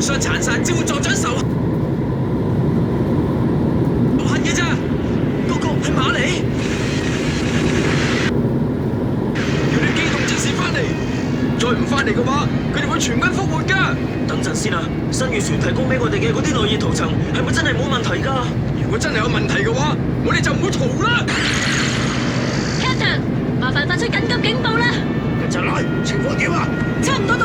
相殘殺，只會助長仇恨嘅咋。嗰個係馬里，叫啲機動戰士翻嚟，再唔翻嚟嘅話，佢哋會全軍復活㗎。等陣先啊，新月船提供俾我哋嘅嗰啲內熱塗層係咪真係冇問題㗎？如果真係有問題嘅話，我哋就唔會逃啦。Captain，麻煩發出緊急警報啦！一陣來，情況點啊？差唔多到